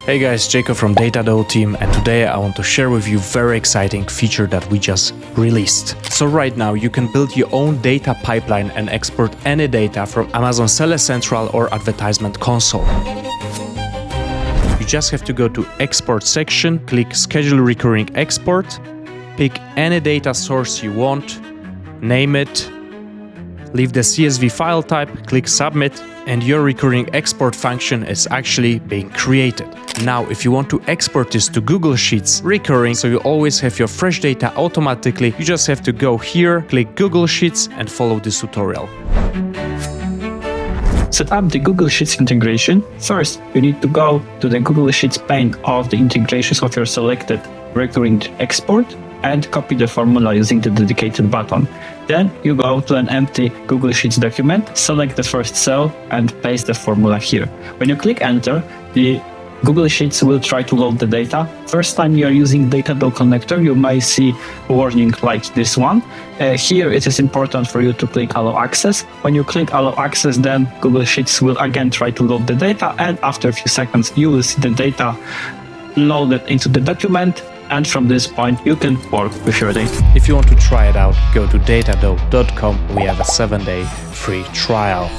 Hey guys, Jacob from DataDoe team, and today I want to share with you a very exciting feature that we just released. So right now you can build your own data pipeline and export any data from Amazon Seller Central or Advertisement Console. You just have to go to Export section, click Schedule Recurring Export, pick any data source you want, name it, leave the CSV file type, click Submit, and your recurring export function is actually being created. Now, if you want to export this to Google Sheets recurring, so you always have your fresh data automatically, you just have to go here, click Google Sheets, and follow this tutorial. Set up the Google Sheets integration. First, you need to go to the Google Sheets pane of the integrations of your selected recurring export and copy the formula using the dedicated button. Then you go to an empty Google Sheets document, select the first cell and paste the formula here. When you click enter, the Google Sheets will try to load the data. First time you are using DataDoe connector, you may see a warning like this one. Here it is important for you to click Allow Access. When you click Allow Access, then Google Sheets will again try to load the data, and after a few seconds you will see the data loaded into the document, and from this point you can work with your data. If you want to try it out, go to datadoe.com. We have a 7-day free trial.